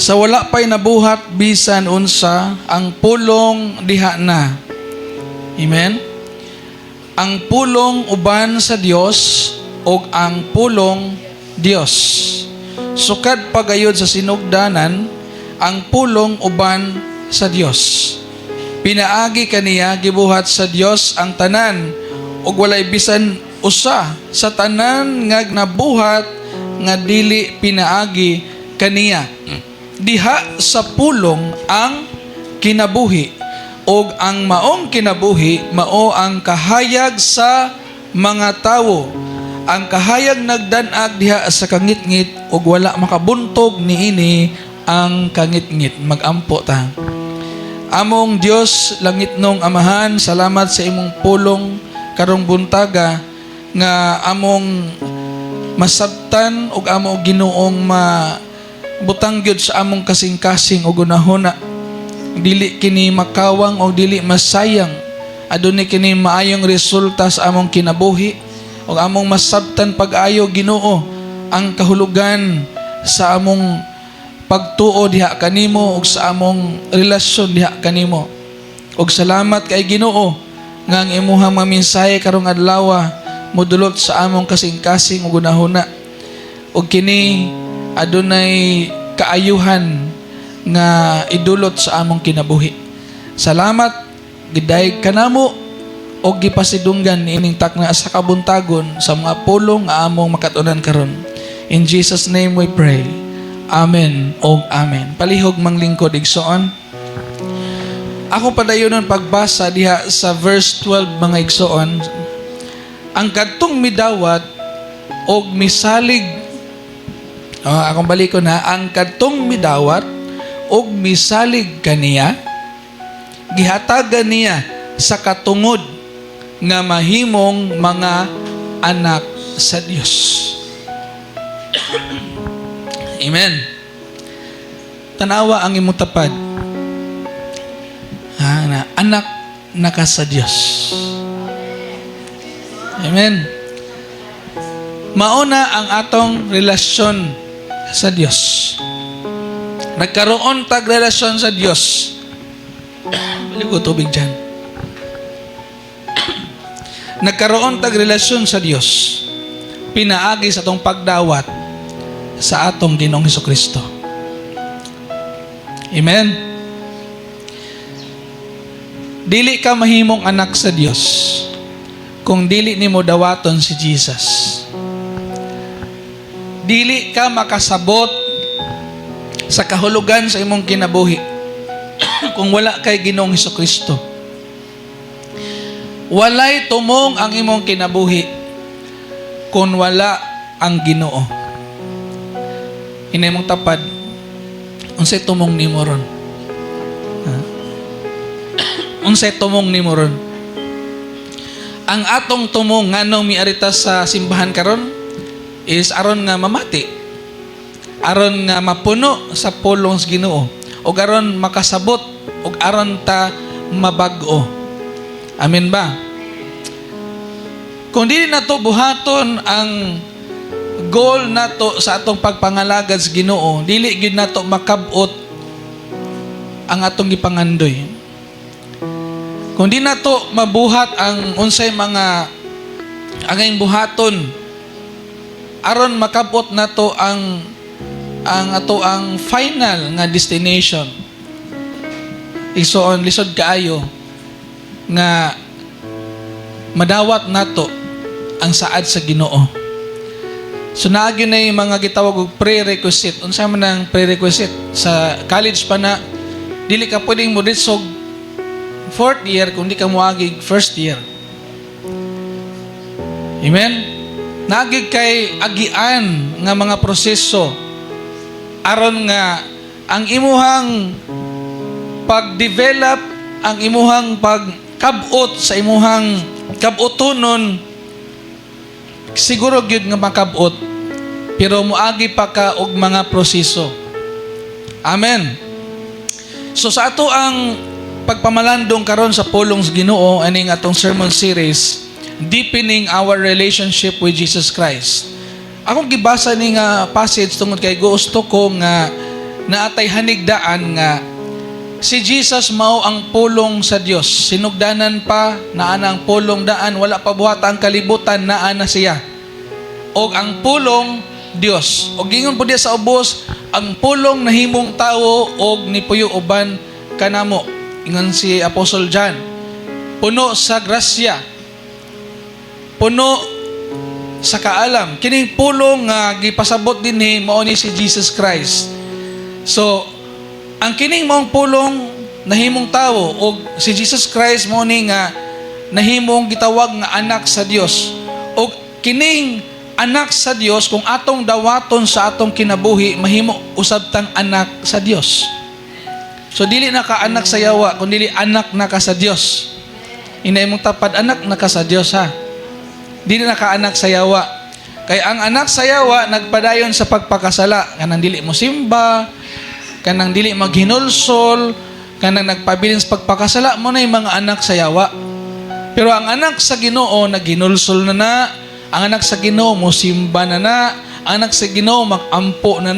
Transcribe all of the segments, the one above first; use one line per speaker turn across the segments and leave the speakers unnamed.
Sa wala pa'y nabuhat bisan unsa ang pulong diha na. Amen? Ang pulong uban sa Dios o ang pulong Dios. Sukad pagayod sa sinugdanan ang pulong uban sa Dios. Pinaagi kaniya gibuhat sa Dios ang tanan ug walay bisan usa sa tanan nga nabuhat nga dili pinaagi kaniya. Diha sa pulong ang kinabuhi ug ang maong kinabuhi mao ang kahayag sa mga tawo. Ang kahayag nagdanag diha sa kangitngit ug wala makabuntog niini ang kangitngit. Magampo ta. Among Dios langitnong Amahan, salamat sa imong pulong karong buntaga nga among masabtan ug among Ginoong butang gyud sa among kasing-kasing ug gunahuna. Dili kini makawang o dili masayang. Adunay kini maayong resulta sa among kinabuhi ug among masabtan pag-ayo Ginoo ang kahulugan sa among pagtuo diha kanimo ug sa among relasyon diha kanimo. Ug salamat kay Ginoo nga ang imuhang maminsahe karong adlaw modulot sa among kasing-kasing ug gunahuna. Ug kini adunay kaayuhan nga idulot sa among kinabuhi. Salamat gidayeg kanamo og gipasidunggan ining takna sa kabuntagon sa mga pulong nga among makatunan karon. In Jesus name we pray. Amen o amen. Palihog manglingkod igsoon. Ako padayonon pagbasa diha sa verse 12 mga igsoon. Ang kadtong midawat og misalig akong balik ko na, ang kadtong midawat og misalig kaniya gihatagan niya sa katungod nga mahimong mga anak sa Dios. Amen. Tanawa ang imong tapad. Na anak naka sa Dios. Amen. Mauna ang atong relasyon sa Dios. Nagkaroon tag relasyon sa Dios. Bili ko tubig dyan. Nagkaroon tag relasyon sa Dios. Pinaagi sa atong pagdawat sa atong Ginoong Hesukristo. Amen. Dili ka mahimong anak sa Dios kung dili nimo dawaton si Jesus. Dili ka makasabot sa kahulugan sa imong kinabuhi kung wala kay Ginoong Hesukristo. Walay tumong ang imong kinabuhi kung wala ang Ginoo. Hinay mong tapad, unsay tumong nimo ron? Unsay tumong nimo ron? Ang atong tumong nganong miarita sa simbahan karon is aron nga mamati, aron nga mapuno sa pulong sa Ginoo, ug aron makasabot, ug aron ta mabag-o. Amen ba? Kung dili nato buhaton ang goal nato sa atong pagpangalagad sa Ginoo, dili gyud nato makabot ang atong gipangandoy. Kung di nato mabuhat ang unsay mga angay buhaton aron makabot nato ang ato ang final nga destination. Igsoon lisod kaayo nga madawat nato ang saad sa Ginoo. So naagyo na yung mga gitawag og prerequisite. Unsa man ang prerequisite sa college pa na dili ka pwedeng mo ditsog 4th year kung di ka moagi 1st year. Amen. Naagyo kay agian nga mga proseso aron nga ang imuhang pag-develop, ang imuhang pagkabot sa imuhang kabutonon siguro gyud nga makabot pero moagi pa ka og mga proseso. Amen. So sa ato ang pagpamalandong karon sa pulong sa Ginoo aning atong sermon series, deepening our relationship with Jesus Christ. Akong gibasa ni nga passage tungod kay gusto ko nga na atay hanigdaan nga si Jesus mao ang pulong sa Dios. Sinugdanan pa naa na ang pulong daan, wala pa buhata ang kalibutan, naa na siya. Og ang pulong Dios. Og gingon po diya sa ubos, ang pulong nahimong tawo og nipuyo uban kanamo. Ingon si Apostle John, puno sa grasya, puno sa kaalam. Kining pulong nga gipasabot dinhi mao ni si Jesus Christ. So, ang kining maong pulong nahimong tawo o si Jesus Christ mo ni nga nahimong gitawag nga anak sa Dios. O kining anak sa Dios, kung atong dawaton sa atong kinabuhi, mahimo usab tang anak sa Dios. So dili na ka anak sa yawa, kundi anak na ka sa Dios. Inay mong tapad, anak na ka sa Dios ha. Dili na ka anak sa yawa. Kaya ang anak sa yawa nagpadayon sa pagpakasala, kanang dili mo simba, kanang dili maghinulsol, kanang nagpabilin sa pagpakasala mo na yung mga anak sa yawa. Pero ang anak sa Ginoo naghinulsol na, ang anak sa Ginoo mo simba na, ang anak sa Ginoo magampo na,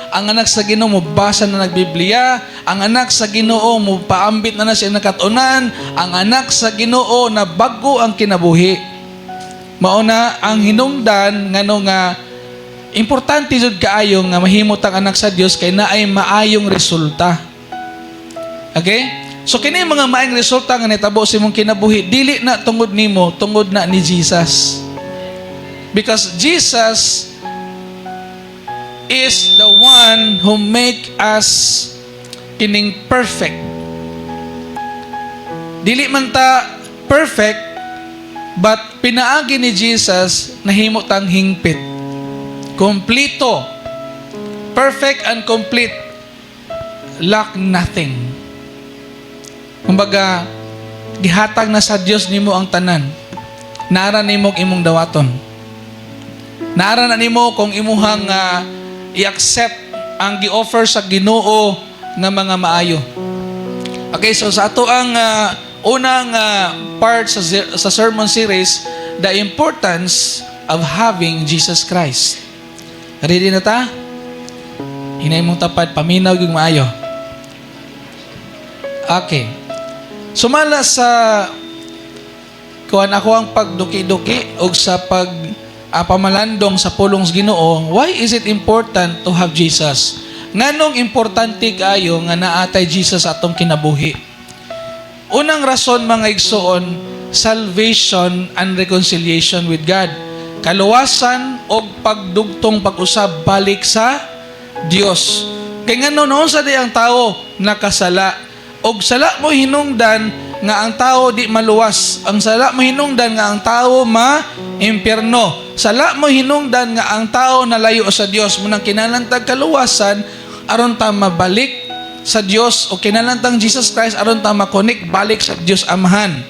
ang anak sa Ginoo mo basa na nagbibliya, ang anak sa Ginoo mo paambit na siya nakatunan, ang anak sa Ginoo na bago ang kinabuhi. Mauna ang hinungdan ngano nga importante jud kaayo nga mahimot ang anak sa Dios kay naay maayong resulta. Okay? So kini mga maayong resulta nga nitabo sa imong kinabuhi, dili na tungod nimo, tungod na ni Jesus. Because Jesus is the one who make us kining perfect. Dili man ta perfect, but pinaagi ni Jesus nahimo tang hingpit. Kompleto. Perfect and complete. Lack nothing. Kumbaga, gihatag na sa Dios nimo ang tanan. Nara nimo imong dawaton. Nara na nimo kung imuhang i-accept ang gi-offer sa Ginoo nga mga maayo. Okay, so sa ato ang unang part sa sermon series, the importance of having Jesus Christ. Ready na ta? Hinay mong tapad, paminaw yung maayo. Okay. Sumala sa kuan ako ang pagduki-duki o sa pamalandong sa pulong sa Ginoo, why is it important to have Jesus? Nganong importante kayo nga naatay Jesus atong kinabuhi? Unang rason mga igsoon, salvation and reconciliation with God. Kaluwasan o pagdugtong pag-usab balik sa Dios. Kaya nga noon sa di ang tao nakasala. Og sala mo hinungdan nga ang tao di maluwas. Ang sala mo hinungdan nga ang tao ma-impyerno. Sala mo hinungdan nga ang tao nalayo sa Dios. Munang kinalantag kaluwasan aron ta mabalik sa Dios o kinalantang Jesus Christ aron ta ma-connect balik sa Dios Amahan.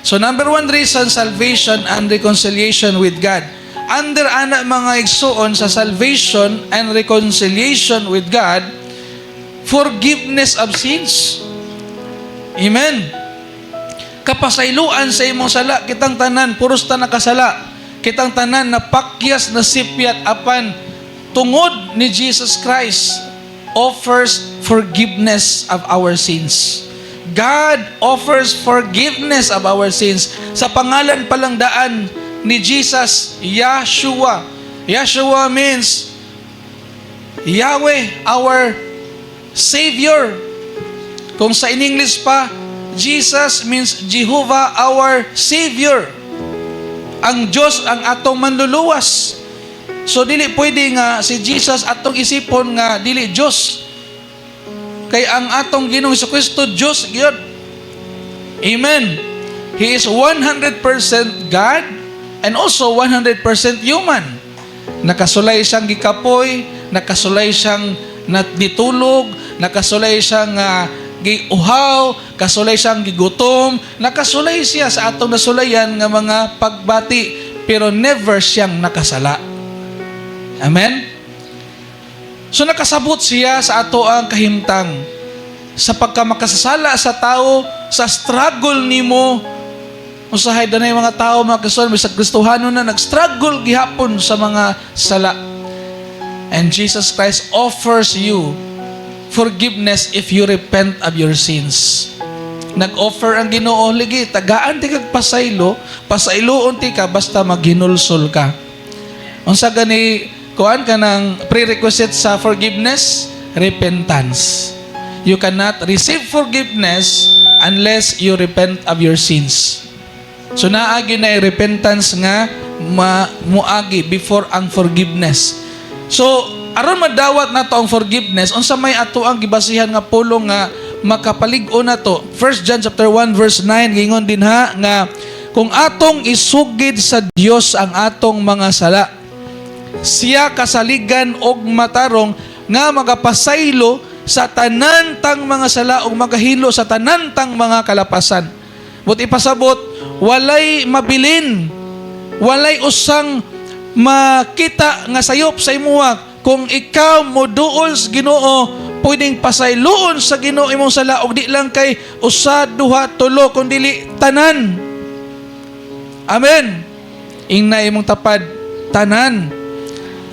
So number one reason, salvation and reconciliation with God. Under ana mga igsuon sa salvation and reconciliation with God, forgiveness of sins. Amen. Kapasayloan sa imong sala, kitang tanan, puros ta nakasala. Kitang tanan napakyas na sipyat apan tungod ni Jesus Christ offers forgiveness of our sins. God offers forgiveness of our sins. Sa pangalan palang daan ni Jesus, Yeshua. Yeshua means Yahweh, our Savior. Kung sa in English pa, Jesus means Jehovah, our Savior. Ang Diyos ang atong manluluwas. So dili pwede nga si Jesus atong isipon nga dili Diyos. Kay ang atong Ginoong Jesucristo Diyos gyud. Amen. He is 100% God and also 100% human. Nakasulay siyang gikapoy, nakasulay siyang nitulog, nakasulay siyang giuhaw, kasulay siyang gigutom, nakasulay siya sa atong nasulayan nga mga pagbati, pero never siyang nakasala. Amen? So nakasabot siya sa ato ang kahimtang. Sa pagkamakasasala sa tao, sa struggle nimo, usahay na yung mga tao, mga kason, may sa Kristohano na nag-struggle gihapon sa mga sala. And Jesus Christ offers you forgiveness if you repent of your sins. Nag-offer ang Ginoo, ligi, tagaan ti kag pasaylo, pasayloon ti ka, basta maghinulsol ka. Unsa gani, kuan ka ng prerequisite sa forgiveness? Repentance. You cannot receive forgiveness unless you repent of your sins. So naagi na repentance nga muagi before ang forgiveness. So aron madawat nato ang forgiveness, unsa may ato ang gibasihan nga pulong nga makapalig-o na to. 1 John chapter 1 verse 9 gingon din ha nga kung atong isugid sa Dios ang atong mga sala, siya kasaligan og matarong nga magapasaylo sa tanan tang mga sala ug magahilo sa tanan tang mga kalapasan. But ipasabot, walay mabilin, walay usang makita nga sayop sa imuha kung ikaw moduol sa Ginoo, pwedeng pasayloon sa Ginoo imong sala og di lang kay usa, duha, tulo, kundi tanan. Amen. Ingna imong tapad tanan.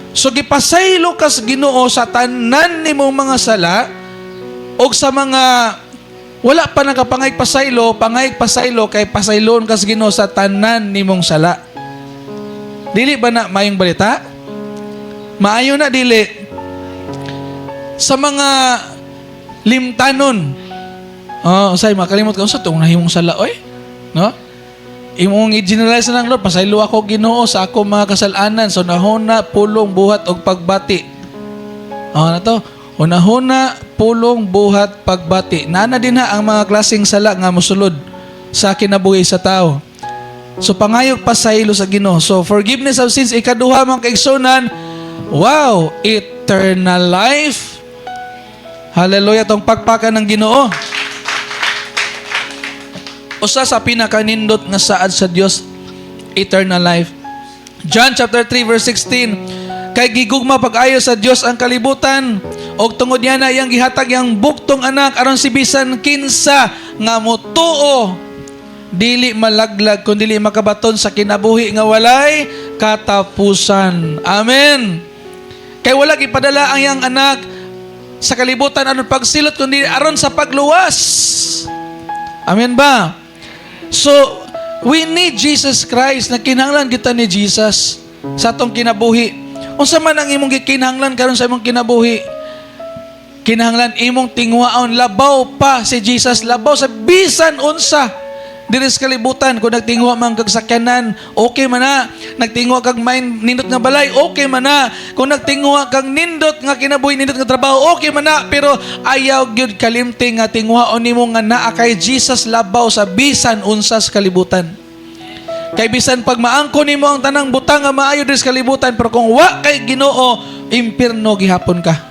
So gipasaylo ka sa Ginoo sa tanan nimong mga sala og sa mga wala pa nakapangayag pasaylo kay pasayloon ka sa Ginoo sa tanan nimong sala. Dili ba na mayong balita? Maayo na dili. Sa mga limtanon. Say makalimot ka sa tong nahimong sala oy. No? Imong i-generalize na ng Lord, pasaylo ako Ginoo sa ako mga kasalanan, so nahuna, pulong, buhat og pagbati. Na to? Unahuna, pulong, buhat, pagbati. Nana din ha ang mga klaseng sala nga mosulod sa kinabuhi sa tao. So pangayog pasaylo sa Ginoo. So forgiveness of sins, ikaduha man kaigsunan, wow, eternal life. Hallelujah, tong pagpakan ng Ginoo. Usa sa pinakanindot nga saad sa Dios, eternal life. John chapter 3 verse 16, kay gigugma pag-ayo sa Dios ang kalibutan, og tungod niya na iyang gihatag yang buktong anak aron si bisan kinsa nga motuo dili malaglag kundi dili makabaton sa kinabuhi nga walay katapusan. Amen. Kay wala gipadala ang iyang anak sa kalibutan aron pagsilot kundi aron sa pagluwas. Amen ba? So, we need Jesus Christ. Nakinahanglan kita ni Jesus sa atong kinabuhi. Unsa man ang imong gikinahanglan karon sa imong kinabuhi? Kinahanglan imong tingwaon labaw pa si Jesus, labaw sa bisan unsa diri sa kalibutan. Kung nagtingwa man kag sakyanan, okay man na. Nagtingwa kag main nindot nga balay, okay man na. Kung nagtingwa kag nindot nga kinabuhi, nindot nga trabaho, okay man na. Pero ayaw gyud kalimting nga tingwaon nimo nga naa kay Jesus labaw sa bisan unsa sa kalibutan. Kay bisan pag maangko nimo ang tanang butang nga maayo diri sa kalibutan, pero kung wa kay Ginoo, impierno gihapon ka.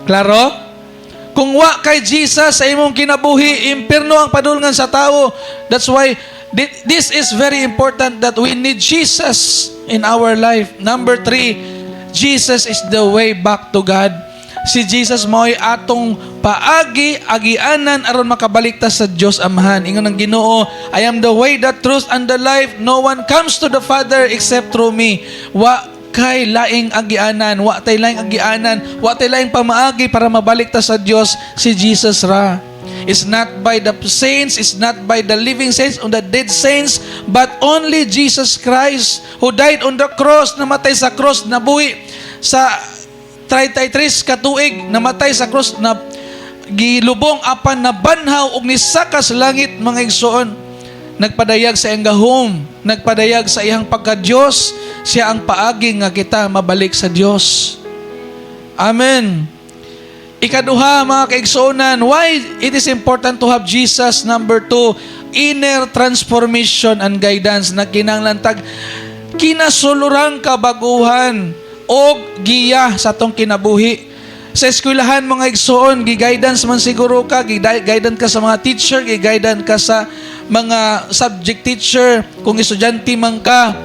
Klaro? Kung wa kay Jesus sa imong kinabuhi, impierno ang padulngan sa tao. That's why this is very important that we need Jesus in our life. Number 3, Jesus is the way back to God. Si Jesus mo'y atong paagi, agianan aron makabalik ta sa Dios Amahan. Ingon ang Ginoo, I am the way, the truth, and the life. No one comes to the Father except through me. Wa kay laing agianan, wa tay laing agianan, wa tay laing pamaagi para mabalik ta sa Dios, si Jesus ra. It's not by the saints, it's not by the living saints or the dead saints, but only Jesus Christ who died on the cross, namatay sa cross, nabuhi sa 33 katuig, namatay sa cross, na gilubong apan na banhaw og nisaka sa langit mga igsoon. Nagpadayag sa iyang gahom, nagpadayag sa iyang pagka-Diyos, siya ang paagi nga kita mabalik sa Diyos. Amen. Ikaduha mga kaigsuonan, why it is important to have Jesus? Number 2, inner transformation and guidance na kinahanglan tag kinasulurang kabaguhan o giya sa tong kinabuhi. Sa eskwelahan mga igsoon, gi-guidance man siguro ka, gi-guidance ka sa mga teacher, gi-guidance ka sa mga subject teacher, kung estudyante man ka.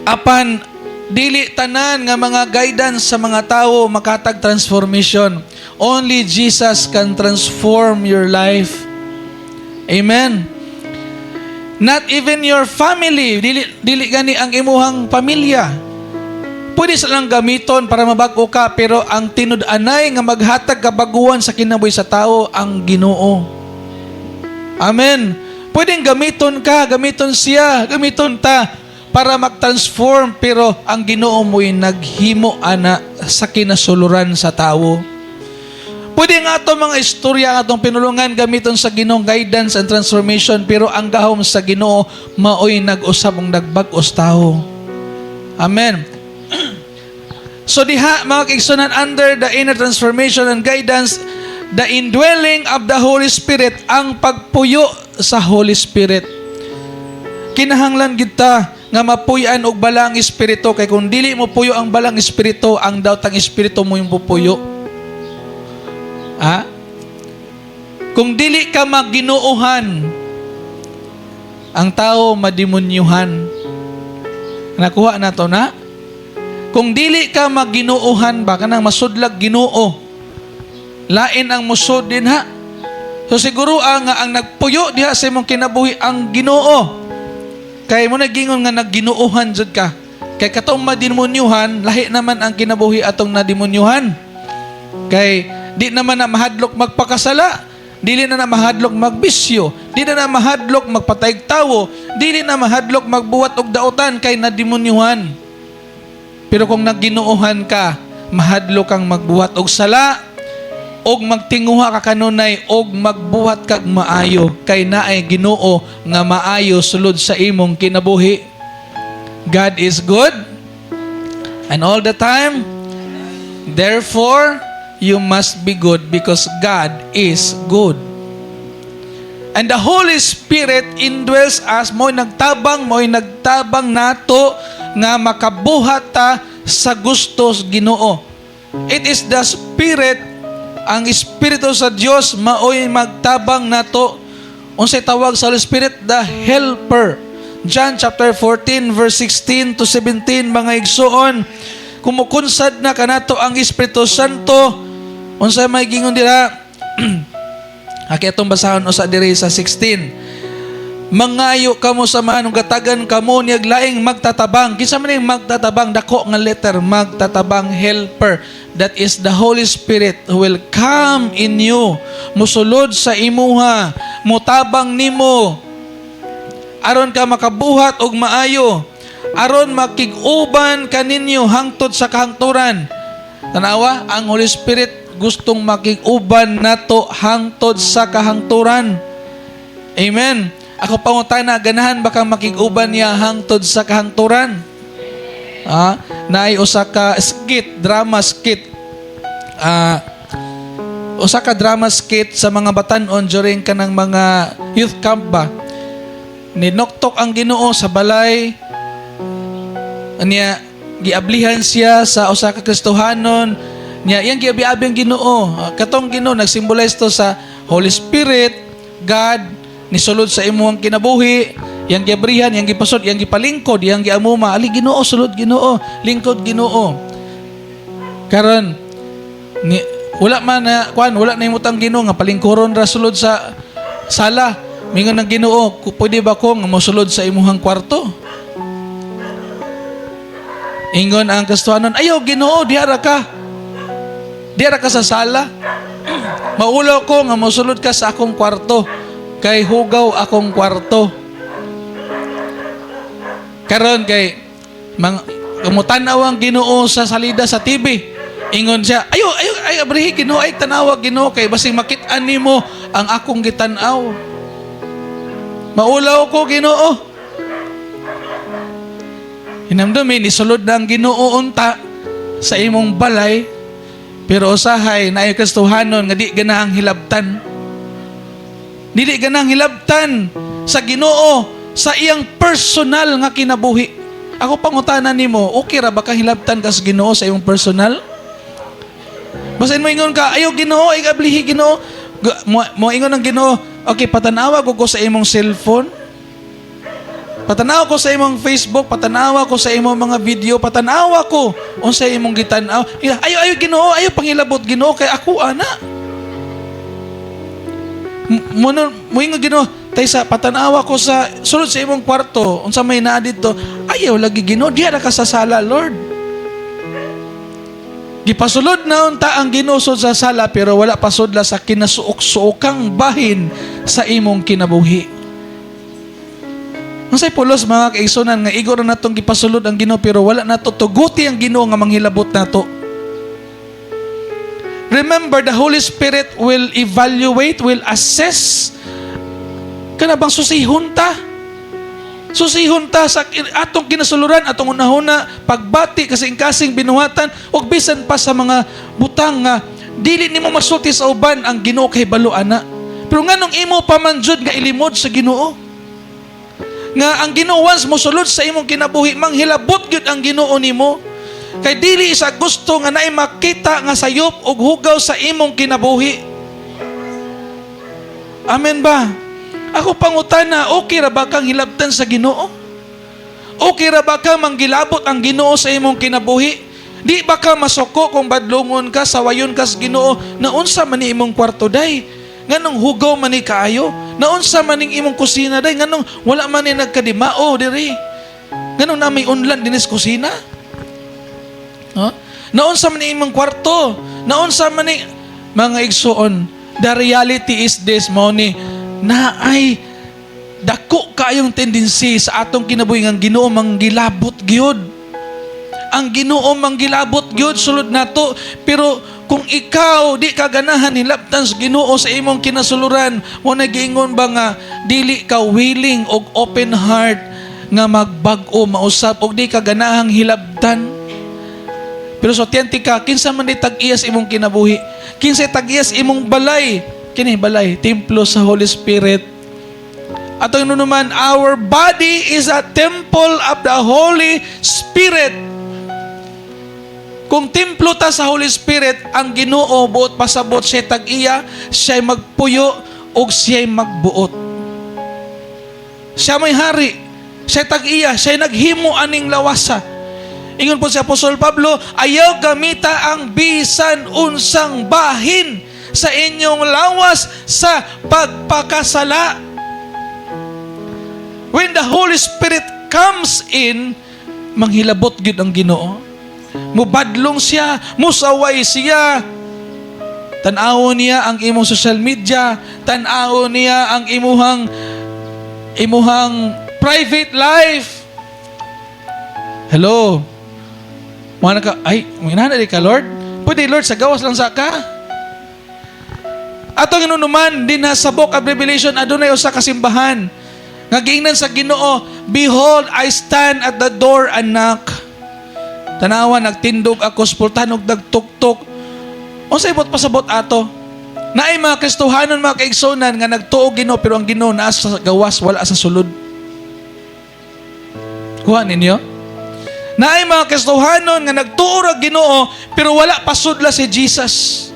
Apan dili tanan nga mga guidance sa mga tao makatag transformation. Only Jesus can transform your life. Amen. Not even your family, dili gani ang imuhang pamilya. pwede silang gamiton para mabag-o ka, pero ang tinud-anay nga maghatag kabaguhan sa kinabuhi sa tao ang Ginoo. Amen. Pwedeng gamiton ka, gamiton siya, gamiton ta para mag-transform, pero ang Ginoo mo'y naghimo ana sa kinasuluran sa tao. Pwede nga ito mga istorya nga itong pinulungan gamiton sa Ginoong guidance and transformation, pero ang gahom sa Ginoo maoy nag-usab ang nagbag-os tao. Amen. So diha mga kaigsunan, under the inner transformation and guidance, the indwelling of the Holy Spirit, ang pagpuyo sa Holy Spirit. Kinahanglan kita nga mapuyan og balang espiritu, kay kung dili mo puyo ang balang espiritu, ang daotang espiritu mo yung pupuyo. Kung dili ka magginuuhan, ang tao mademonyuhan. Nakuha na to na? Kung dili ka magginuuhan, baka nang masudlag Ginoo, lain ang musod din ha. So siguro ang nagpuyo diha sa imong kinabuhi ang Ginoo. Kay mo nagingon nga nagginuuhan jud ka. Kay katong mademonyuhan, lahi naman ang kinabuhi atong nademonyuhan. Kay di naman na mahadlok magpakasala, dili na mahadlok magbisyo, di na mahadlok magpatayg tawo, dili na mahadlok magbuhat og daotan kay nademonyuhan. Pero kung nagginuuhan ka, mahadlok kang magbuhat og sala, og magtinguha ka kanunay, og magbuhat kag maayo, kay naay Ginoo nga maayo sulod sa imong kinabuhi. God is good, and all the time, therefore, you must be good because God is good. And the Holy Spirit indwells us, mo'y nagtabang nato nga makabuhat ta sa gustos Ginoo. It is the Spirit, ang Espiritu sa Dios maoy magtabang nato. Unsay tawag sa Holy Spirit? The Helper. John chapter 14 verse 16 to 17, mga igsoon, kumukunsad na kanato ang Espiritu Santo. Unsay may gingon dira? Aki atong basahon usa diri sa 16. Mangayo kamo sa manong gatagan kamo niyag laing magtatabang. Kinsa man yung magtatabang? Dako nga letter, magtatabang, helper. That is the Holy Spirit who will come in you. Musulod sa imuha, mutabang nimo, aron ka makabuhat og maayo, aron makig-uban kaninyo hangtod sa kahangturan. Tanawa, ang Holy Spirit gustong makig-uban nato hangtod sa kahangturan. Amen. Ako pangutana, ganahan ba kang makig-uban niya hangtod sa kahangturan? Naay usa ka skit, drama skit. Usa ka drama skit sa mga batan-on during kanang mga youth camp ba. Ninoktok ang Ginoo sa balay. Anya giablihan siya sa usa ka Kristohanon. Nya yang giabi-abi ang Ginoo. Katong Ginoo nagsimbolize to sa Holy Spirit, God, nisulod sa imong kinabuhi. Yang giabrihan, yang gipasod, yang gipalingkod, yang giamuma, ali Ginoo, sulod Ginoo, lingkod Ginoo. Karon wala na imutang Ginoo nga palingkuron ra sulod sa sala. Mingon ng Ginoo, pwede ba ko nga mosulod sa imuhang kwarto? Ingon ang Kristohanon, ayaw Ginoo, diara ka. Diara ka sa sala. Maulo ko nga mosulod ka sa akong kwarto. Kay hugaw akong kwarto. Karon kay kumutanaw ang Ginoo sa salida sa TV. Ingon siya, ayo abrihi Ginoo, ay tanawag Ginoo kay basing makit-an nimo ang akong gitanaw. Maulaw ko Ginoo. Hinamdumi ni sulod na ang Ginoo unta sa imong balay, pero usahay na ay Kristohanon nga di ganahang hilabtan. Dili ganahang hilabtan sa Ginoo sa iyang personal nga kinabuhi. Ako pangutana nimo, okay ra ba ka hilabtan ka sa Ginoo sa iyong personal? Basin mo ingon ka, ayo Ginoo, igablihi Ginoo. Mo ingon ng Ginoo, okay, patanawa ko sa imong cellphone. Patanawa ko sa imong Facebook, patanawa ko sa imong mga video, patanawa ko unsay imong gitanaw. Ayo Ginoo, ayo pangilabot Ginoo kay ako ana. Mo ingon Ginoo, taysa patanawa ko sa sulod sa imong kwarto, unsa may naa dito. Ayaw lagi Ginoo, diha ra ka sa sala, Lord. Gipasulod na unta ang Ginoo sa sala pero wala pasudla sa kinasuok-suokang bahin sa imong kinabuhi. Ang say pulos mga kaigsunan nga igor na natong gipasulod ang Ginoo pero wala nato tuguti ang Ginoo nga manghilabot nato. Remember, the Holy Spirit will evaluate, will assess. Kana bang susihon ta? Susihon ta sa atong kinasuluran, atong unahuna, pagbati, kasing-kasing binuhatan, o bisan pa sa mga butang nga, dili nimo masulti sa uban ang Ginoo kay balo ana. Pero nganong imo pamanjud nga ilimod sa Ginoo? Nga ang Ginoo once mo sulod sa imong kinabuhi, manghilabot gyud ang Ginoo nimo. Kay dili sa gusto nga naay makita nga sayop og hugaw sa imong kinabuhi. Amen ba? Ako pangutana, okay ra ba kang hilabtan sa Ginoo? Okay ra ba ka manggilabot ang Ginoo sa imong kinabuhi? Di ba ka masuko kung badlongon ka, sawayon ka sa Ginoo, na unsa man ni imong kwarto day? Nganong hugaw man ni kaayo? Na unsa man ning imong kusina day? Nganong wala man ni nagkadimao diri? Nganong na may unlan dinis kusina? Huh? Naunsa man imong kwarto, naunsa man ni mga igsuon. The reality is this, mao ni na ay dako kayong tendency sa atong kinabuhi nga Ginoo manggilabot gyud. Ang Ginoo manggilabot gyud sulod nato, pero kung ikaw di ka ganahan hilabtan sa Ginoo sa imong kinasuluran, mo nagiingon ba nga dili ka willing og open heart nga magbag-o mausap og di ka ganahang hilabtan. Pero so tiyanti ka, kinsa man di tag-iyas imong kinabuhi, kinsa tag-iyas imong balay, kini balay, templo sa Holy Spirit. Ato yung naman, our body is a temple of the Holy Spirit. Kung templo ta sa Holy Spirit, ang Ginoo buot pasabot siya tag-iya, siya magpuyo o siya magbuot. Siya may hari, siya tag-iya, siya naghimo aning lawasa. Ingon po si Apostol Pablo, ayaw gamita ang bisan unsang bahin sa inyong lawas sa pagpakasala. When the Holy Spirit comes in, manghilabot gid ang Ginoo. Mubadlong siya, musaway siya. Tan-awon niya ang imong social media, tan-awon niya ang imuhang private life. Hello. Mga ka, ay, minana di ka, Lord? Pwede, Lord, sa gawas lang sa ka. Atong inunuman, din sa book of Revelation, adunay usa ka simbahan. Ngagiingnan sa Ginoo, behold, I stand at the door and knock. Tanawa, nagtindog ako, spultanog, nagtuktok. Unsay bot pasabot ato? Naay mga Kristohanon, mga kaigsonan, nga nagtuog Ginoo, pero ang Ginoo naa sa gawas, wala sa sulod. Kuha ninyo? Naay mga Kristohanon nga nagtuo ra Ginoo pero wala pasudla si Jesus.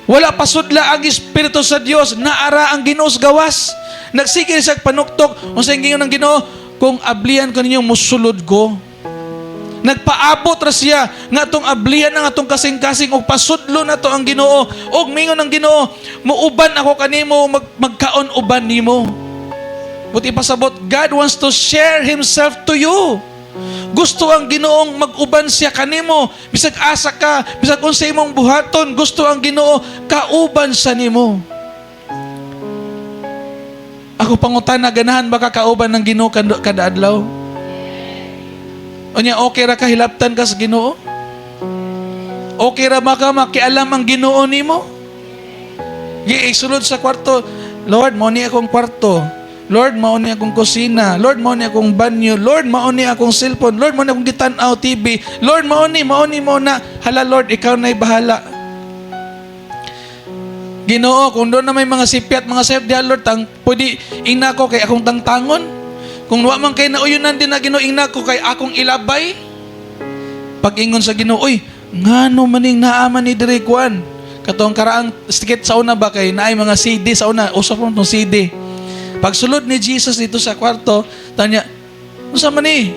Wala pasudla ang Espiritu sa Dios, naara ang Ginoo sa gawas. Nagsige siya panuktok, unsay gingon ng Ginoo, kung ablian ko ninyo musulod ko. Nagpaabot ra siya nga atong ablian ang atong kasing-kasing og pasudlo na to ang Ginoo. Og mingon ng Ginoo, muuban ako kanimo, magkaon uban nimo. Buti pasabot, God wants to share Himself to you. Gusto ang Ginoong mag-uban siya kanimo. Bisag asa ka, bisag unsay imong buhaton, gusto ang Ginoo kauban sa nimo. Ako pangutana, ganahan ba ka kauban ng Ginoo kada adlaw? Unya, okay ra ka hilabtan ka sa Ginoo? Okay ra ba ka makialam ang Ginoo nimo? Isulod sa kwarto, Lord, mao ni akong kwarto. Lord, mao ni akong kusina. Lord, mao ni akong banyo. Lord, mao ni akong cellphone. Lord, mao ni akong gitan-aw TV. Lord, mao ni mo na. Hala, Lord, ikaw na'y bahala. Ginoo, kung doon na may mga sipiat, mga sep diha, Lord, pwede ina ko kay akong tangtangon. Kung wa man kay nauyunan din na Ginoo, ina ko kay akong ilabay. Pag-ingon sa Ginoo, uy, ngano maning naaman ni Diri Kwan? Katong karaang stikit sa una ba kay naay mga CD sa una, usap mo tong CD. Pagsulod ni Jesus dito sa kwarto, tanya, unsa man ni?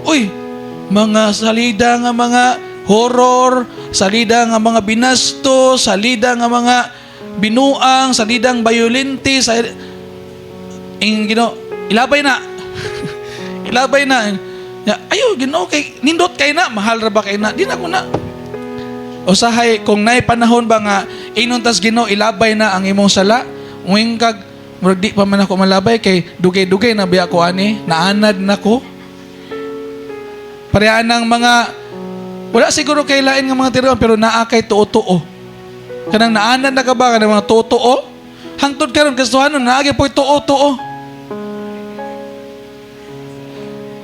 Uy, mga salida nga mga horror, salida nga mga binasto, salida nga mga binuang, salidang violente, Ginoo, ilabay na. Ilabay na. Ayo, Ginoo, kay nindot kay na, mahal ra ba kay na? Di na ko na. Usahay kung nay panahon ba nga inon tas Ginoo ilabay na ang imong sala, uwing kag murag di pa man ako malabay kay dugay-dugay na biya ko ani, naanad nako. Pareha ng mga wala siguro kay lain nga mga tiruan pero naa kay tuo-tuo. Kanang naanad na ka ba kanang mga tuo-tuo? Hangtod karon kasuhanon naagi po'y tuo-tuo.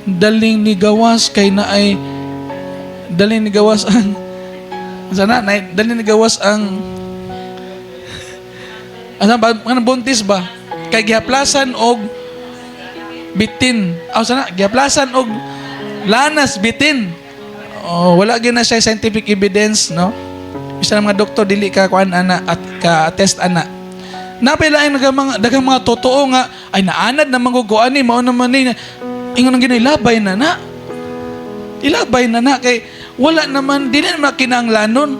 Daling ni gawas kay na ay daling ni gawas ang sana na daling ni gawas ang asa ba kanang buntis ba kay gihaplasan og bitin. Sana gihaplasan og lanas bitin. Oh, wala gyud na siya scientific evidence, no? Bisa mga doktor dili ka kuan ana at ka test ana. Napilain daghang mga totoo nga ay naanad na manguguan ni mao naman ni ingon ang ginilabay na na. Ilabay na na kay wala naman dili na kinahanglanon.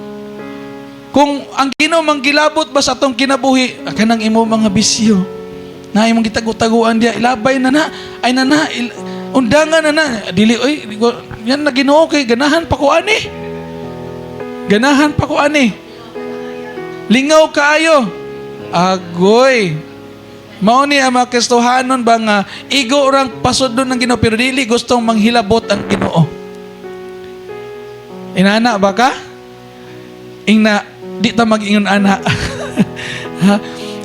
Kung ang Ginoo manggilabot ba sa atong kinabuhi, kanang imo mga bisyo na imong gitago-taguan dia ilabay na na ay na na undangan na na dili oy yan na Ginoo kay ganahan pa ko ani. Ganahan pa ko ani. Lingaw kaayo. Agoy. Mao ni ang mga Kristohanon ba nga igo orang pasudlon ng Ginoo pero dili gustong manghilabot ang Ginoo. Inana ba ka? Ingna di ta mag-ingon ana. Ha?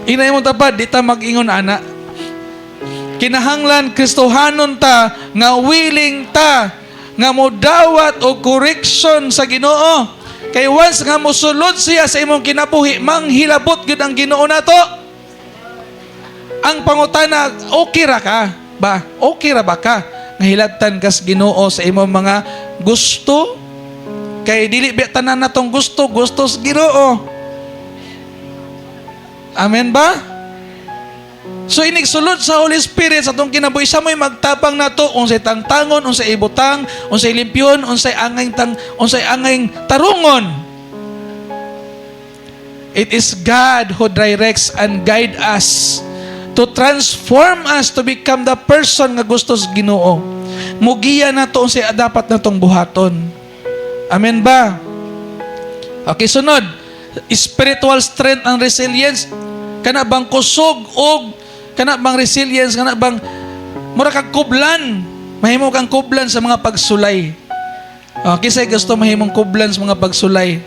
Inay mo tapad di ta mag-ingon ana. Kinahanglan Kristohanon ta nga willing ta nga modawat og correction sa Ginoo. Kay once nga mosulod siya sa imong kinabuhi, manghilabot gyud ang Ginoo nato. Ang pangutana, okay ra ka ba? Okay ra ba ka nga hilabtan kas Ginoo sa imong mga gusto? Kay dili ba tanan natong gusto sa Ginoo. Amen ba? So inigsulod sa Holy Spirit sa atong kinabuhi sa mo'y magtabang nato unsay tangtangon, unsay ibutang, unsay limpyon, unsay angay tarungon. It is God who directs and guide us to transform us to become the person nga gusto sa Ginoo. Mugiya nato unsay dapat natong buhaton. Amen ba? Okay, sunod. Spiritual strength and resilience. Kana bang kusog og kana bang resilience, kana bang mura kag kublan, mahimo kang kublan sa mga pagsulay. Kisay gusto mahimong kublan sa mga pagsulay.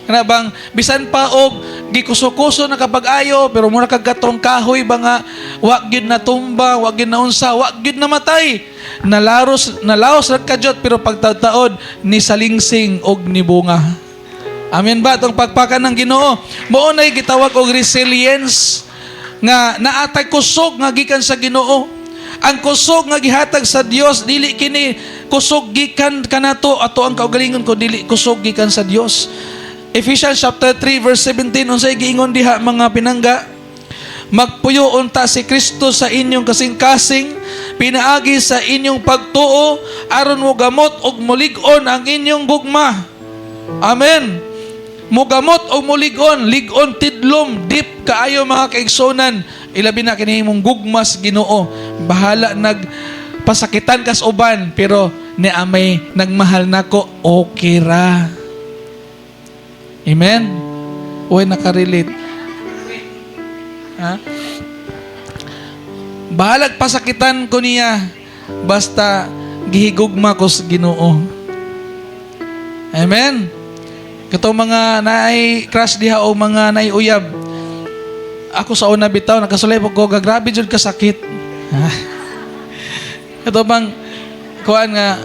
Kana bang bisan pa og gikuso-kuso na kapag-ayo pero mura kag gatong kahoy ba nga wa gyud na tumba, wa gyud na unsa, wa gyud na matay. Nalaos ra kadyot pero pagtaud-taod ni salingsing og ni bunga. Amen ba? Itong pagpakan ng Ginoo. Mao na'y gitawag og resilience nga naatay kusog nga gikan sa Ginoo. Ang kusog nga gihatag sa Dios dili kini kusog gikan kanato ato ang kaugalingon ko dili kusog gikan sa Dios. Ephesians chapter 3 verse 17 unsay giingon diha mga pinangga? Magpuyo unta si Kristo sa inyong kasing-kasing, pinaagi sa inyong pagtuo aron mo gamot og mulig-on ang inyong gugma. Amen. Mugamot o muligon, ligon tidlom, deep kaayo mga kaigsonan. Ilabi na kinahimong gugmas Ginoo. Bahala nagpasakitan kas uban, pero ni amay nagmahal nako, okay ra. Amen? Uy, nakarelate. Ha? Bahalag pasakitan ko niya, basta gihigugma ko sa Ginoo. Amen? Kato mga naay crush diha o mga naay uyab. Ako sa una bitaw nakasulay ko grabe jud ka sakit. Kato bang kuan nga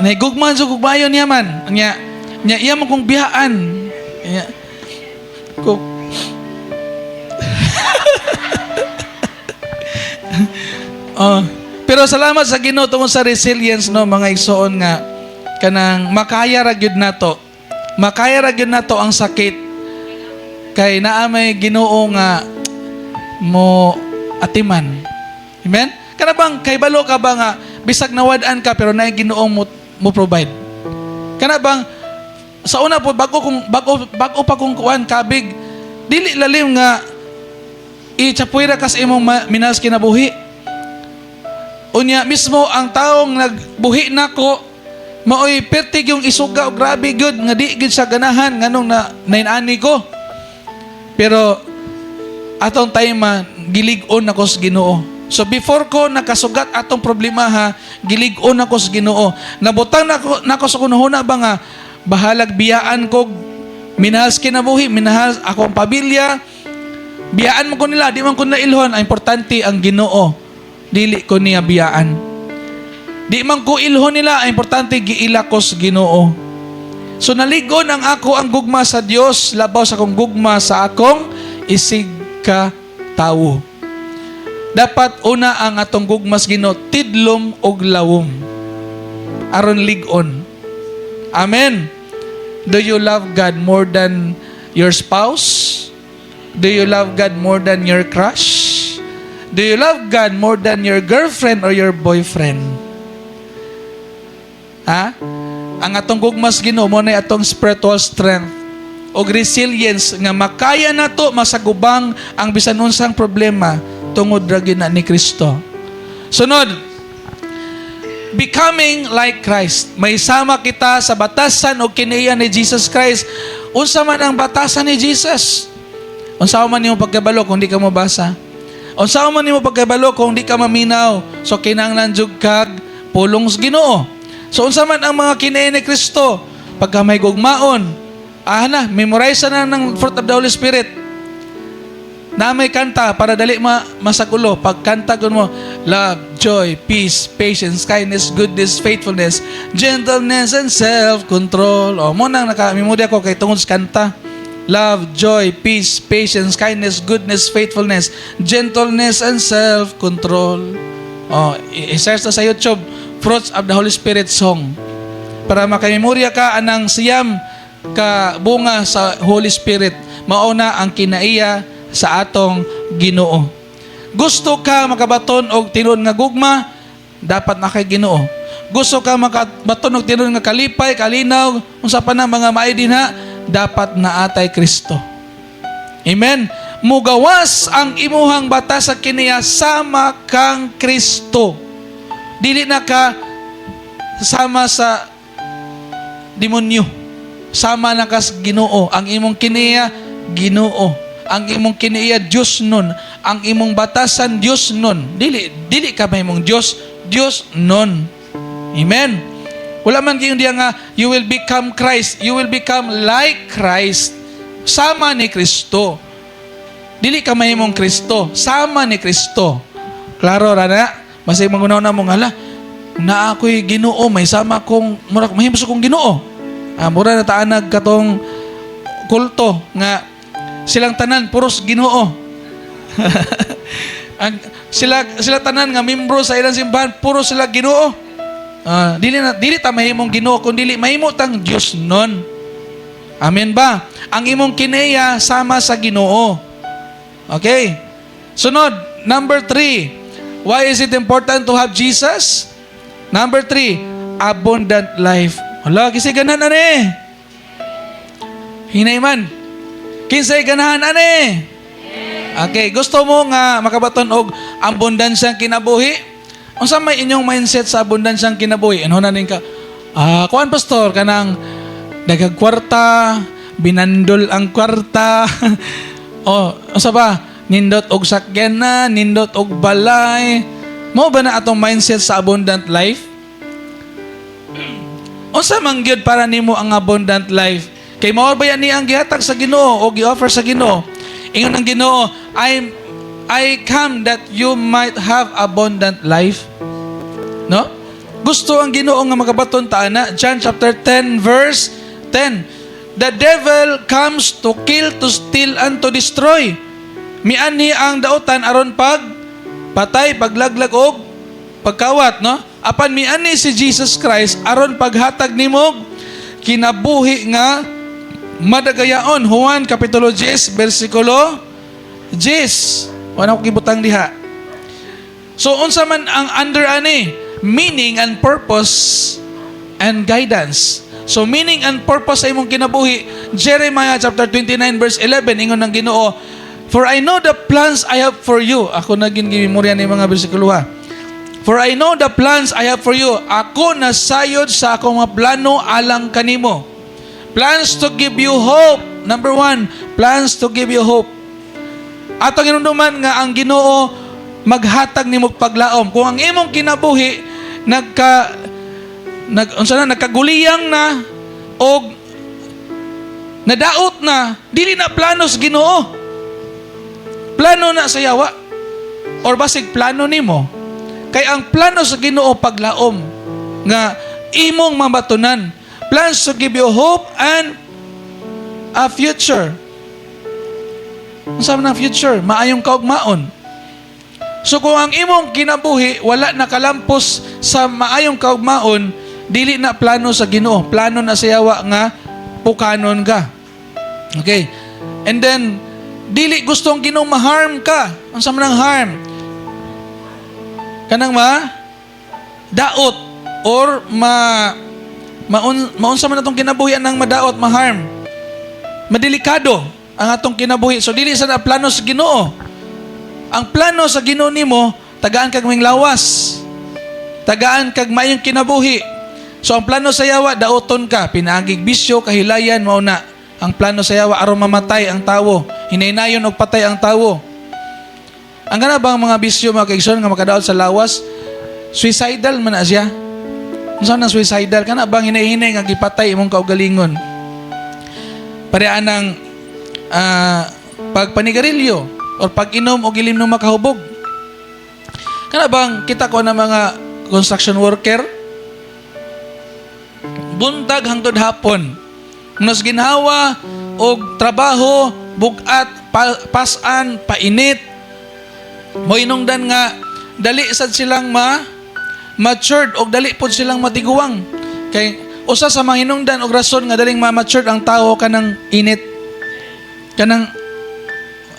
nay gugman so gugmayon niya man. Nya iya man kong bihaan. Nya ko pero salamat sa Ginoo tungod sa resilience no mga igsoon nga kanang makaya ra gyud nato. Makaya ra gyud nato ang sakit. Kay naa may Ginoo nga mo atiman. Amen? Kana bang kay balo ka ba nga bisag nawad-an ka pero naay Ginoo mo provide. Kana bang sa una po bago pa kung kuan kabig dili lalim nga itsapuira kas imong minas kinabuhi. Unya mismo ang taong nagbuhi nako Maoy pertig yung isuga o grabe gyud nga di gyud sa ganahan nganong na nainani ko. Pero atong time gilig-on ako sa Ginoo. So before ko nakasugat atong problema gilig-on ako sa Ginoo. Nabutang nako sa kunahuna ba nga bahalag biyaan ko minahas kinabuhi, minahas akong pamilya. Biyaan mo ko nila, di man ko nailhon. Ang importante ang Ginoo. Dili ko niya biyaan. Di man ko ilhon nila, ang importante giila ko sa Ginoo. So naligon ang ako ang gugma sa Dios, labaw sa akong gugma sa akong isig ka tawo. Dapat una ang atong gugma sa Ginoo tidlom og lawom. Aron ligon. Amen. Do you love God more than your spouse? Do you love God more than your crush? Do you love God more than your girlfriend or your boyfriend? Ha? Ang atong gugmas Ginoo mo na atong spiritual strength o resilience nga makaya nato masagubang ang bisan unsang problema tungod ra gyud na ni Kristo. Sunod, becoming like Christ. May sama kita sa batasan o kinaiya ni Jesus Christ. Unsa man ang batasan ni Jesus? Unsa man nimo pagkabalo kung di ka mabasa? Unsa man nimo pagkabalo kung di ka maminaw? So kinahanglan jud kag pulong sa Ginoo. So unsa man ang mga kinaiya ni Kristo? Pagka may gugmaon, memorize na ng fruit of the Holy Spirit. Na may kanta para dali masagulo. Pagkanta ko mo, love, joy, peace, patience, kindness, goodness, faithfulness, gentleness, and self-control. O, mo nang nakamimudi ako kay tungod sa kanta. Love, joy, peace, patience, kindness, goodness, faithfulness, gentleness, and self-control. O, i-search na sa YouTube, Fruits of the Holy Spirit song. Para makamemorya ka anang siyam ka bunga sa Holy Spirit. Mauna ang kinaiya sa atong Ginoo. Gusto ka makabaton og tinuod nga gugma, dapat na kay Ginoo. Gusto ka makabaton og tinuod nga kalipay, kalinaw, unsa pa na mga maay dinha, dapat na atay Kristo. Amen. Mugawas ang imuhang batas sa kiniya sama kang Kristo. Dili na ka sama sa demonyo. Sama na ka sa Ginoo. Ang imong kiniya, Ginoo. Ang imong kiniya, Diyos nun. Ang imong batasan, Diyos nun. Dili ka may mong Diyos, Diyos nun. Amen. Wala man kayong diya nga, you will become Christ. You will become like Christ. Sama ni Kristo. Dili ka may mong Kristo. Sama ni Kristo. Klaro, rana? Masay magunaw na mong na ako'y Ginoo, may sama kong, mahimos akong Ginoo. Mura na taanag katong kulto nga silang tanan puros Ginoo. sila tanan nga membro sa ilang simbahan puro sila Ginoo. Dili ta mahimong Ginoo kundi mahimo tang Dios nun. Amen ba? Ang imong kinaiya sama sa Ginoo. Okay? Sunod, number 3. Why is it important to have Jesus? Number 3, abundant life. Hala, kisay ganahan ane. Hinay man. Kinsay ganahan ane. Okay, gusto mo nga makabaton og abundansyang kinabuhi? Unsa may inyong mindset sa abundansyang kinabuhi? Ano na nin ka? Kuan pastor kanang dagag kwarta, binandol ang kwarta. Unsa ba? Nindot og sakyan na, nindot og balay. Mao ba na atong mindset sa abundant life? Unsa man gyud para nimo ang abundant life? Kay mao ba yan ni ang gihatag sa Ginoo o gi-offer sa Ginoo? Ingon ang Ginoo, I come that you might have abundant life. No? Gusto ang Ginoo nga magabaton ta ana. John chapter 10 verse 10. The devil comes to kill, to steal, and to destroy. Mianhi ang dautan aron patay, paglaglag og pagkawat, no? Apan mianhi si Jesus Christ aron paghatag nimo kinabuhi nga madagayaon. Juan kapitulo 10 bersikulo 10. Wala ko gibutang diha. So unsa man ang under ani? Meaning and purpose and guidance. So meaning and purpose sa imong kinabuhi, Jeremiah chapter 29 verse 11 ingon ng Ginoo, for I know the plans I have for you. Ako na gimemorya ni mga bersikulo ha. For I know the plans I have for you. Ako nasayod sa akong mga plano alang kanimo. Plans to give you hope. Number 1, plans to give you hope. Atong hinumduman nga ang Ginoo maghatag nimo paglaom. Kung ang imong kinabuhi nagkaguliyang na o nadaot na, dili na plano sa Ginoo. Plano na sa yawa. Or basig plano nimo. Kay ang plano sa Ginoo paglaom nga imong mabatunan. Plans to give you hope and a future. Ang sabi ng future, maayong kaugmaon. So kung ang imong kinabuhi wala nakalampos sa maayong kaugmaon, dili na plano sa Ginoo. Plano na sa yawa nga pukanon ka. Okay. And then dili gustong Ginoo ma-harm ka. Ang sabi ng harm, kanang daot or maunsa man atong kinabuhian ng madaot, ma-harm. Madelikado ang atong kinabuhi. So dili sa na plano sa Ginoo. Ang plano sa Ginoo nimo, tagaan kag ming lawas. Tagaan kag maayong kinabuhi. So ang plano sa yawa, daoton ka, pinaagig bisyo, kahilayan, mauna. Ang plano sa yawa aron mamatay ang tawo, hinaynayon og patay ang tawo. Ang gana bang mga bisyo mga kaigsoon nga makadaot sa lawas, suicidal man na siya. Unsa nang suicidal kana bang hinahinay nga gipatay imong kaugalingon. Parean ng pagpanigarilyo or pag-inom o gilim ng makahubog. Kana bang kita ko na mga construction worker, buntag hangtod hapon, nos ginhawa og trabaho, bugat, pasan, painit, mo inungdan nga dali sad silang matured o dali pod silang matiguang. Kay usa sa mga hinungdan og rason nga daling ma-matured ang tao kanang init, kanang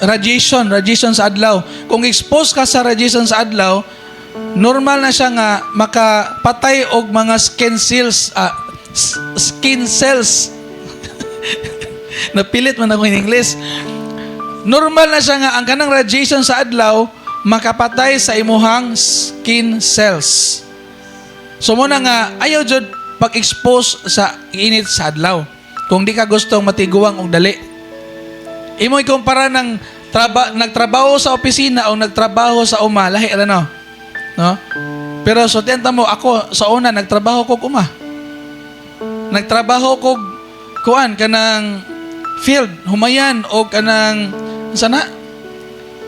radiation sa adlaw. Kung expose ka sa radiation sa adlaw, normal na siya nga makapatay og mga skin cells. Napilit man ako in English. Normal na siya nga ang kanang radiation sa adlaw makapatay sa imuhang skin cells. So muna nga ayaw jud pag-expose sa init sa adlaw. Kung di ka gustong matiguang og dali. Imo ikumpara ng nagtrabaho sa opisina o nagtrabaho sa uma, lahi ra no. Pero so tenta mo ako sa una nagtrabaho ko uma. Nagtrabaho ko kuan kanang field, humayan o kanang sana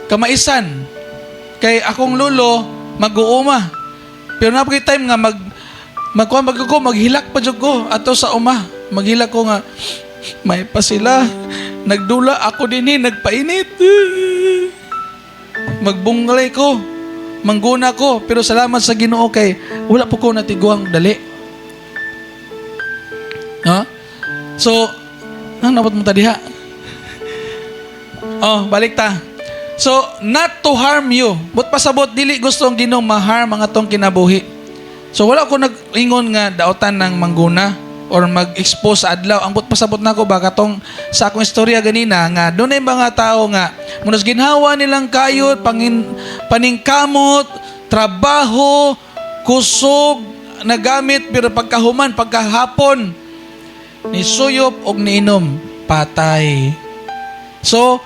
kamaisan. Kay akong lolo mag-uuma. Pero napagay time nga maghilak pa jud ko ato sa uma. Maghilak ko nga may pa sila. Nagdula ako dinhi nagpainit. Magbunglay ko. Mangguna ko, pero salamat sa Ginoo kay wala po ko natiguang dali. So, napot mo ta diha. Balik ta. So, not to harm you. But pasabot, dili gustong Ginoo ma-harm ang atong kinabuhi. So, wala ko nag-ingon nga daotan ng mangguna or mag-expose sa adlaw. Ang but pasabot na ko ba katong sa akong istorya ganina nga doon ay mga tao nga munas ginhawa nilang kayot, paningkamot, trabaho, kusog, nagamit, pero pagkahuman, pagkahapon, ni suyop og niinom, patay. So,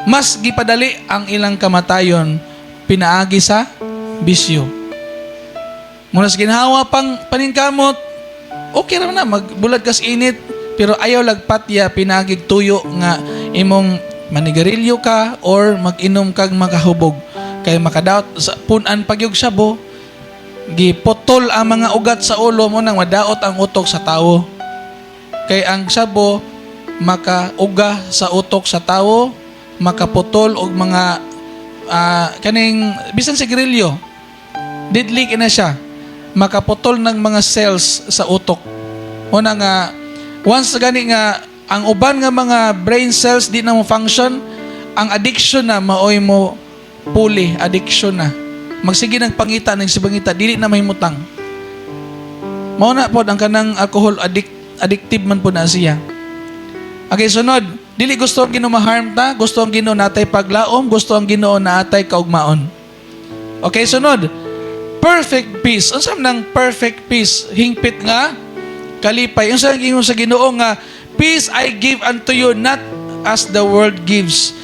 mas gipadali ang ilang kamatayon pinaagi sa bisyo. Munas ginhawa pang paningkamot, okay ra na magbulad kas init, pero ayaw lagpatya pinagig tuyo nga imong manigarilyo ka or mag-inom kag makahubog kay makadaot sa punan pagyug sabo, giputol ang mga ugat sa ulo mo nang madaot ang utok sa tawo. Kay ang sabo makauga sa utok sa tawo, makaputol og mga kaning bisan sigarilyo, deadly na siya, makaputol ng mga cells sa utok. Una nga once gani nga ang uban nga mga brain cells di na mo function, ang addiction na maoy mo puli, addiction na. Magsige ng pangita ng sibangita, dili na mahimutang. Mao na pod ang kanang alcohol addictive man po na siya. Okay, sunod. Dili gusto ang Ginoo ma-harm ta, gusto ang Ginoo natay paglaom, gusto ang Ginoo natay kaugmaon. Okay, sunod. perfect peace. Unsa man ng perfect peace? Hingpit nga kalipay. Unsa ang ingon sa Ginoo nga, peace I give unto you, not as the world gives.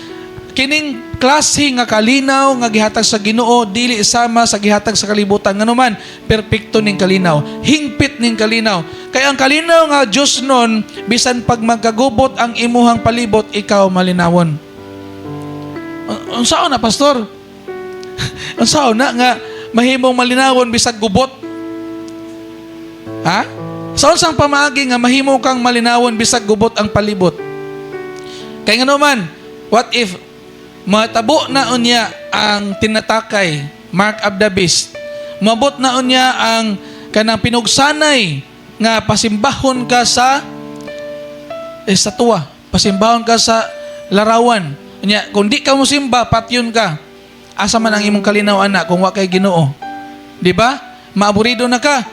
Kining klase nga kalinaw nga gihatag sa Ginoo dili sama sa gihatag sa kalibutan. Nganuman perpekto ning kalinaw, hingpit ning kalinaw. Kay ang kalinaw nga Dios nun, bisan pag magkagubot ang imuhang palibot, ikaw malinawon. Unsaon na, pastor? Unsaon na nga mahimong malinawon bisag gubot? Ha? Sa unsang pamaagi nga mahimo kang malinawon bisag gubot ang palibot? Kay nganuman, what if matabo na unya ang tinatakay, mark of the beast. Mabot na unya ang kanang pinugsanay nga pasimbahon ka sa estatwa, pasimbahon ka sa larawan. Unya, kung di ka musimba, patyon ka. Asa man ang imong kalinaw, anak, kung wa kay Ginoo. Di ba? Maaburido na ka.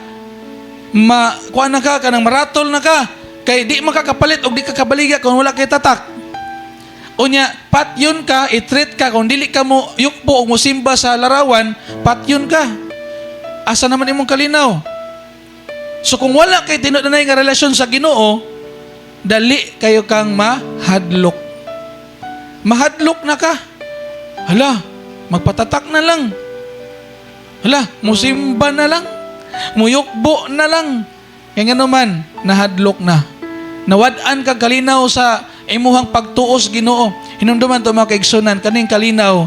Kuha na ka, kanang maratol na ka. Kay di makakapalit o di ka kabaliga kung wala kay tatak. Unya, patyon ka, itreat ka, kung dili ka mo yukpo o musimba sa larawan, patyon ka. Asa naman imong kalinaw? So kung wala kay tinudanay nga relasyon sa Ginoo, dali kayo kang mahadlok. Mahadlok na ka. Hala, magpatatak na lang. Hala, musimba na lang. Muyukbo na lang. Kaya nga naman, nahadlok na. Nawad-an kang kalinaw sa imuhang pagtuos Ginoo. Hinumduman to mga kaigsunan, kaning kalinaw,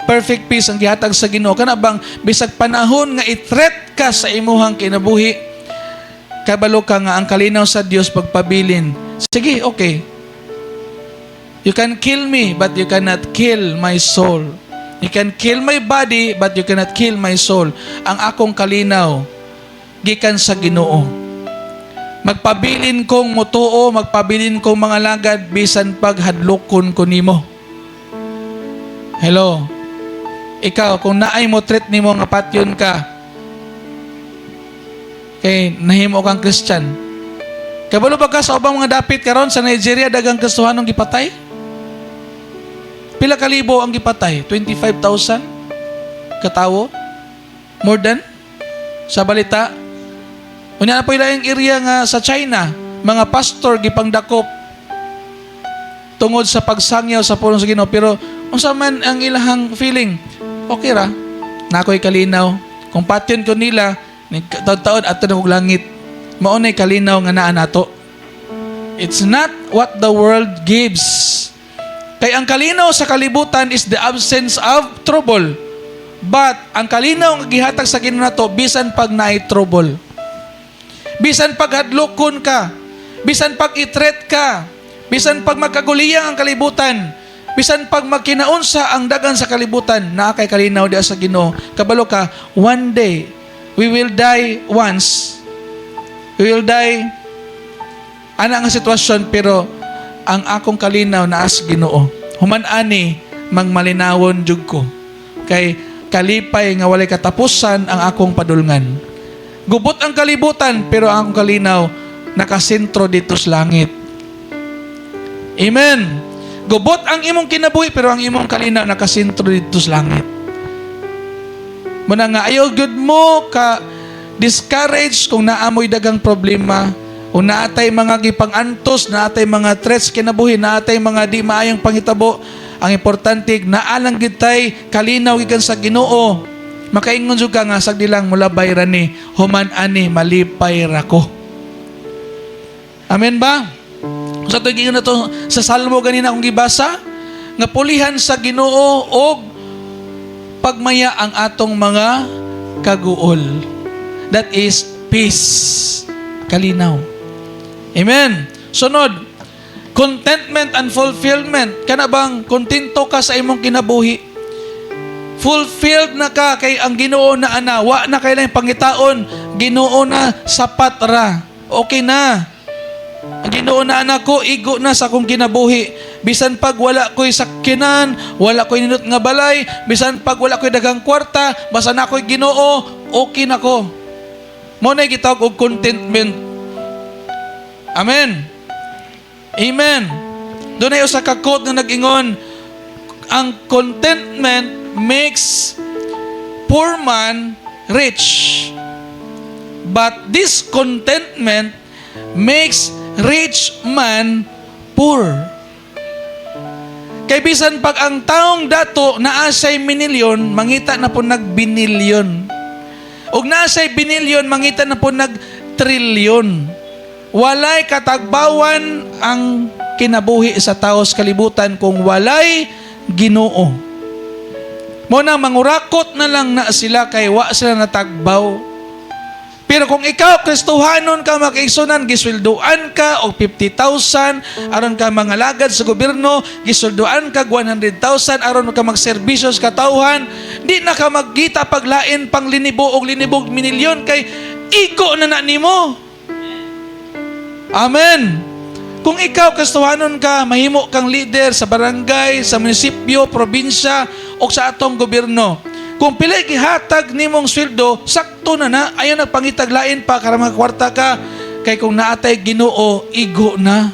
perfect peace ang gihatag sa Ginoo. Kana bang bisag panahon nga itret ka sa imuhang kinabuhi, kabalo ka nga ang kalinaw sa Dios pagpabilin. Sige, okay. You can kill me, but you cannot kill my soul. You can kill my body, but you cannot kill my soul. Ang akong kalinaw, gikan sa Ginoo. Magpabilin kong mutuo, magpabilin kong mga lagad, bisan paghadlokon ko nimo. Hello? Ikaw, kung naay mo treat nimo nga patyon ka, kay nahimo kang Christian. Kabalo ba ka sa ubang mga dapit karon sa Nigeria, dagang Kristohanong gipatay? Pila kalibo ang gipatay? 25,000 katawo? More than? Sa balita? Unya na po ilang area nga sa China, mga pastor gipangdakop tungod sa pagsangyaw sa pulong sa Ginoo. Pero unsa man ang ilahang feeling, okay ra, nakoy kalinaw. Kung patyon ko nila, taon-taon ato na kong langit, maunay kalinaw nga naa nato. It's not what the world gives. Kay ang kalinaw sa kalibutan is the absence of trouble. But ang kalinaw nga gihatag sa Ginoo nato, bisan pag naay trouble. Bisan pag hadlokon ka, bisan pag itret ka, bisan pag magkaguliyang ang kalibutan, bisan pag magkinaunsa ang dagan sa kalibutan, naa kay kalinaw diha sa Ginoo. Kabalo ka, one day, we will die once. We will die, ana nga sitwasyon, pero ang akong kalinaw naa sa Ginoo. Human ani, magmalinawon jud ko. Kay kalipay nga walay katapusan ang akong padulngan. Gubot ang kalibutan, pero ang akong kalinaw nakasentro dito sa langit. Amen. Gubot ang imong kinabuhi, pero ang imong kalinaw nakasentro dito sa langit. Muna nga, ayaw good mo ka discourage kung naamoy dagang problema, kung naatay mga gipang-antos, naatay mga threats kinabuhi, naatay mga di maayong panghitabo. Ang importante, naalang gitay kalinaw gikan sa Ginoo. Makaingon jud ka nga sagdilang mulabay ra ni, human ani malipay ra ko. Amen ba? Sa tuig na to sa Salmo ganina akong gibasa, nga pulihan sa Ginoo og pagmaya ang atong mga kaguol. That is peace. Kalinaw. Amen. Sunod, contentment and fulfillment. Kana bang kontento ka sa imong kinabuhi? Fulfilled na ka kay ang Ginoo na ana, wa na kay lang pangitaon, Ginoo na sapat ra. Okay na. Ang Ginoo na ana ko, igo na sa akong kinabuhi. Bisan pag wala ko'y sakyanan, wala ko'y ninot nga balay, bisan pag wala ko'y dagang kwarta, basta na ko'y Ginoo, okay na ko. Mo na gitawag og contentment. Amen. Amen. Doon ay usa ka quote nga nag-ingon, ang contentment makes poor man rich. But this contentment makes rich man poor. Kay bisan pag ang taong dato naasay minilyon, mangita na po nagbinilyon. Og naasay binilyon, mangita na po nagtrilyon. Walay katagbawan ang kinabuhi sa tao sa kalibutan kung walay Ginoo. Mo nang mangurakot na lang na sila kay wa sila natagbaw. Pero kung ikaw, Kristohanon ka, makaigsunan, gisweldoan ka og 50,000, aron ka mangalagad sa gobyerno, gisweldoan ka 100,000, aron ka magserbisyo sa katauhan, di na ka magkita paglain pang linibo og linibog minilyon kay iko na nimo. Amen. Kung ikaw, Kristohanon ka, mahimo kang leader sa barangay, sa munisipyo, probinsya, o sa atong gobyerno, kung pilay gihatag nimong sweldo, sakto na ayaw nagpangitaglain pa para makakwarta ka. Kay kung naatay Ginoo, igo na.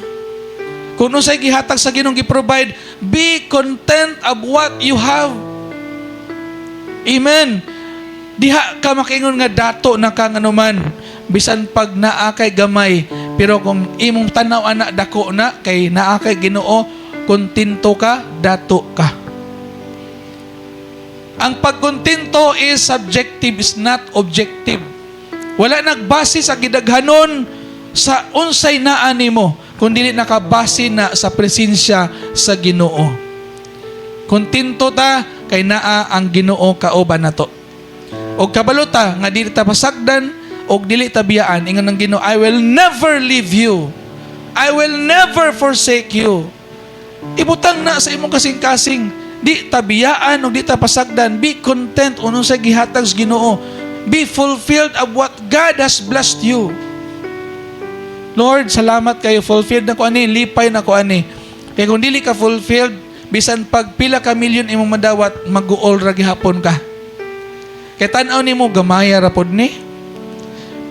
Kung unsay gihatag sa Ginoong gi-provide, be content of what you have. Amen. Diha ka makaingon nga dato na kang anuman, bisan pag naa kay gamay. Pero kung imong tanaw ana dako na kay naa kay Ginoo, kontento ka, dato ka. Ang pagkontento is subjective, is not objective. Wala nagbase sa gidaghanon sa unsay naa nimo, kundi nakabase na sa presensya sa Ginoo. Kontento ta kay naa ang Ginoo kauban nato. Og kabalo ta nga dili ta pasagdan og dili ta biyaan, ingon ng Ginoo, I will never leave you. I will never forsake you. Ibutang na sa imong kasing-kasing, di tabiyaan o di tapasagdan. Be content unong sa gihatag sa Ginoo. Be fulfilled of what God has blessed you. Lord, salamat kayo. Fulfilled na ko ani, lipay na ko ani. Kaya kung dili ka fulfilled, bisan pag pila ka milyon imong madawat, mag-uol ra gihapon ka. Kaya tanaw nimo gamaya ra pod ni.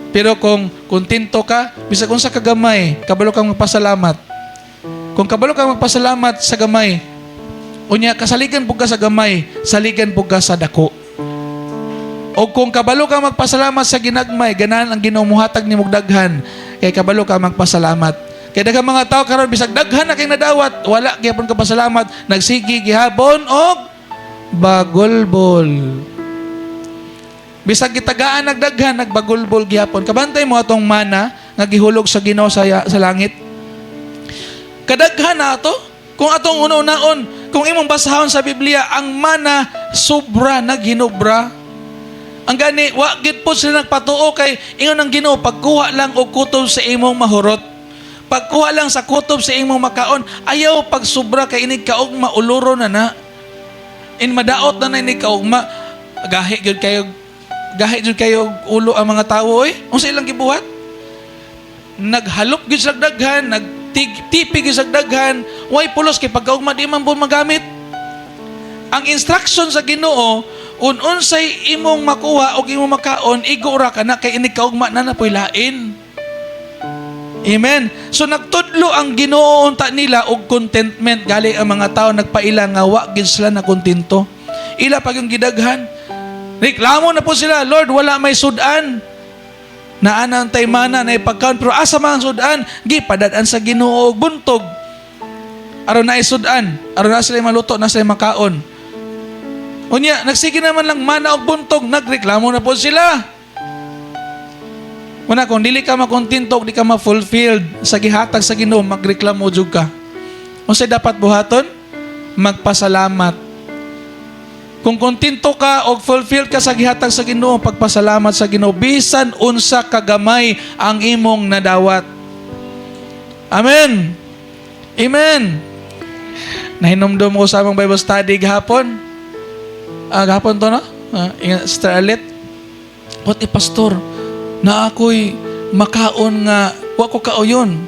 Pero kung kontento ka, bisan kung sa kagamay, kabalo kang magpasalamat. Kung kabalo kang magpasalamat sa gamay, unya, kasaligan po ka sa gamay, saligan po ka sa dako. O kung kabalo ka magpasalamat sa ginagmay, ganahan ang Ginoo muhatag ni mong daghan, kay kabalo ka magpasalamat. Kaya daghang mga tao karon bisag daghan na kay nadawat, wala gyapon ka pasalamat, nagsigi gihapon og bagolbol. Bisag gitagaan nagdaghan, nagbagolbol gihapon. Kabantay mo atong mana nga gihulog sa Ginoo sa langit. Kadaghan na ato. Kung atong una-unaon, kung imong basahon sa Biblia, ang mana sobra naghinubra. Ang gani, wa gid po sila nagpatuo kay ingon ang Ginoo, pagkuha lang og kutob sa imong mahurot. Pagkuha lang sa kutob sa imong makaon, ayaw pag sobra kay inig kaugma uluro na. In madaot na inig kaugma, gahi gyud kayo ulo ang mga tawo oy. Unsa ilang gibuhat? Naghalop gyud sa daghan, tipig sa daghan, way pulos kay pagkaugma di man po magamit. Ang instruction sa Ginoo, unsay imong makuha o imong makaon, igura ka na kay inig kaugma na napoy lain. Amen. So nagtudlo ang Ginoo unta nila og contentment, gali ang mga tao nagpaila nga wa gid sila na kontento. Ila pag yung gidaghan, reklamo na po sila, Lord, wala may sudan. Naanang taymana na ipagkaon, pero asa man ang sudan, gipadadaan sa Ginoo og buntog. Aron na isudan, aron na sila maluto, na sila makaon. Unya, nagsige naman lang mana og buntog, nagreklamo na po sila. Una, kung dili ka makontento, di ka ma-fulfilled sa gihatag sa Ginoo, magreklamo jud ka. Unsay dapat buhaton? Magpasalamat. Kung kontento ka o fulfilled ka sa gihatag sa Ginoo, pagpasalamat sa Ginoo, bisan unsa kagamay ang imong nadawat. Amen. Amen. Nahinomdom ko sa among Bible study gahapon. Gahapon to, no? Sister Alet. What pastor? Na ako'y makaon nga, wa ko kauyon.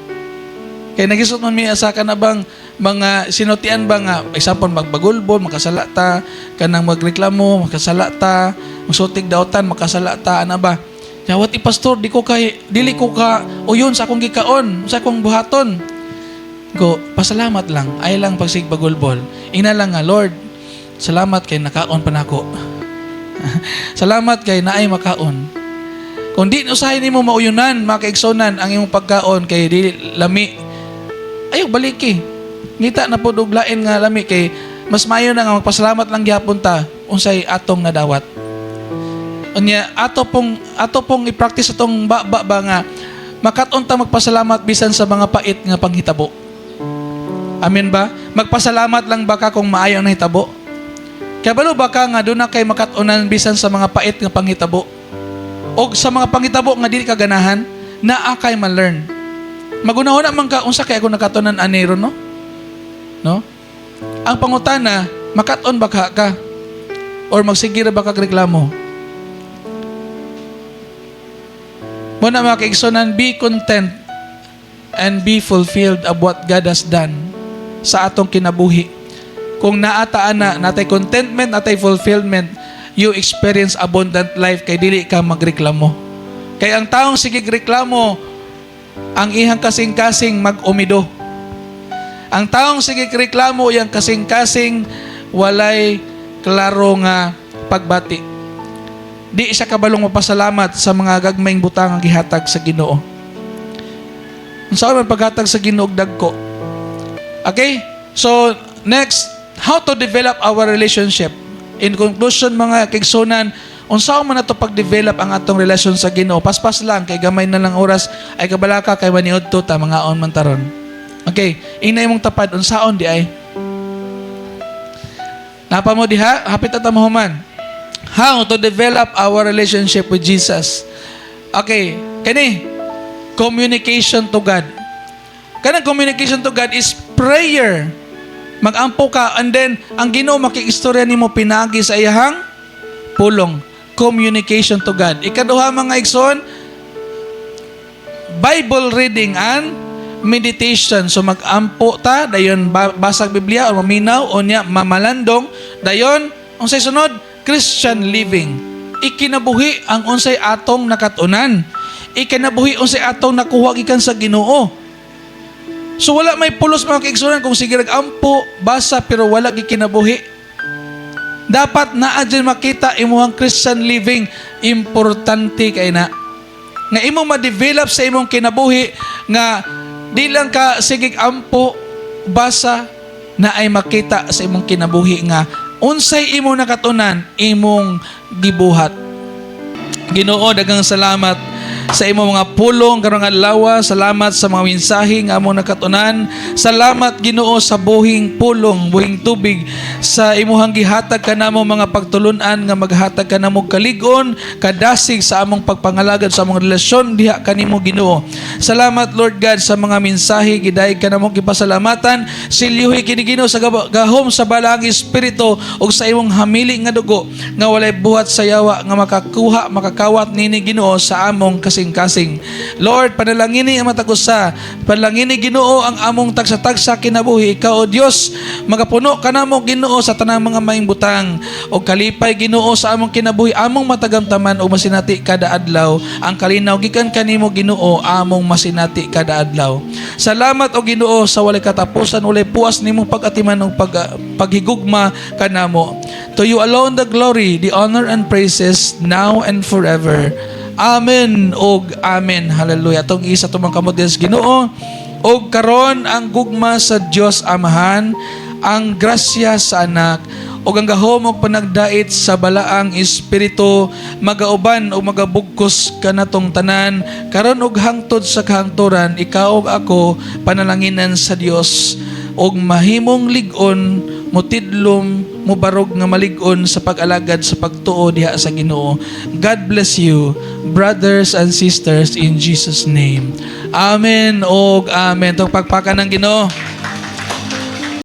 Kaya nagisot man mi asa ka na bang mga sinutian ba nga, example, magbagulbol, makasalata, kanang magreklamo, makasalata, magsutig daotan, makasalata, ana ba? Yawat pastor, dili ko ka uyon sa akong gikaon, sa akong buhaton. Go, pasalamat lang, ay lang pagsigbagulbol. Ina lang nga, Lord, salamat kay nakaon pa nako. Salamat kay naay makaon. Kung di usahay nimo mauyunan, makaigsonan ang imong pagkaon kay di lami. Ayo baliki. Ngita na pud og lain nga lami kay mas maayo na nga magpasalamat lang gyapon ta unsay atong nadawat. Unya ato pong i-practice atong ba nga makaton ta magpasalamat bisan sa mga pait nga panghitabo. Amen ba? Magpasalamat lang baka kung maayo ang hitabo. Kaya balo baka nga doon na kay makatunan bisan sa mga pait nga panghitabo. O sa mga panghitabo nga dili kaganahan, naa kay ma-learn. Magunahon naman ka, unsa kay ako nakatunan anero, no? No? Ang pangutana, makaton baka ka? Or magsigira baka reklamo? Muna mga kaigsonan, be content and be fulfilled of what God has done sa atong kinabuhi. Kung naataan na natay contentment, natay fulfillment, you experience abundant life kay dili ka magreklamo. Kay ang taong sige reklamo, ang ihang kasing-kasing mag-umido. Ang taong sige reklamo, yang kasing-kasing walay klaro nga pagbati. Di siya kabalong mapasalamat sa mga gagmayng butang ang gihatag sa Ginoo. Unsa man paghatag sa Ginoo og dagko? Okay? So, next, how to develop our relationship. In conclusion, mga kaigsonan, unsa man nato pag-develop ang atong relasyon sa Ginoo? Paspas lang kay gamay na lang oras ay kabalaka kay maniudto ta mga on man taron. Okay, inay mong tapad unsaon di ay? Napa mo diha? Hapit ta mo human. How to develop our relationship with Jesus. Okay, kani communication to God. Kanang communication to God is prayer. Mag-ampo ka and then ang Ginoo makiistorya nimo pinagi sa iyang pulong. Communication to God. Ikaduha mga igsoon, Bible reading and meditation. So mag-ampo ta dayon basag Biblia o maminaw o niya mamalandong dayon unsay sunod? Christian living. Ikinabuhi ang unsay atong nakatunan. Ikinabuhi unsay atong nakuha gikan sa Ginoo. So wala may pulos mga kaigsunan kung sige nag-ampo, basa pero wala gikinabuhi. Dapat naa dyan makita imuhang Christian living importante kay na. Nga imong ma-develop sa imong kinabuhi nga di lang ka sige ampo, basa na ay makita sa imong kinabuhi nga unsay imong nakatunan, imong gibuhat. Ginoo, daghang salamat sa imong mga pulong karong adlaw. Salamat sa mga mensahe nga among nakatunan. Salamat Ginoo sa buhing pulong, buhing tubig sa imuhang gihatag kanamo mga pagtulunan nga maghatag kanamo kalig-on, kadasig sa among pagpangalagad sa among relasyon diha kanimo Ginoo. Salamat Lord God sa mga mensahe gidayeg kanamo gipasalamatan. Silyuhi kini Ginoo sa gahom sa balaang espiritu ug sa imong hamili nga dugo nga walay buhat sa yawa nga makakawat nini Ginoo sa among kasing-kasing. Lord, panalangini ang matagusa. Panalangini Ginoo ang among tagsa-tagsa kinabuhi. Ikaw o Dios, magapuno kanamo Ginoo sa tanang mga maing butang o kalipay Ginoo sa among kinabuhi, among matagamtaman o masinati kada adlaw. Ang kalinaw gikan kanimo Ginoo, among masinati kada adlaw. Salamat o Ginoo sa walay katapusan, walay puas nimong pag-atiman o paghigugma kanamo. To you alone the glory, the honor and praises now and forever. Amen og amen. Hallelujah. Atong isa tumang kamot sa Ginoo. Og karon ang gugma sa Dios Amahan, ang grasya sa Anak, og ang gahom og panagdait sa balaang Espiritu magauban o magabugkos kanatong tanan karon og hangtod sa kahangturan. Ikaw ug ako panalanginan sa Dios og mahimong lig-on, mutidlom, mubarog nga malig-on sa pag-alagad sa pagtuo diha sa Ginoo. God bless you, brothers and sisters, in Jesus' name. Amen og amen. Tong pagpakan ng Ginoo.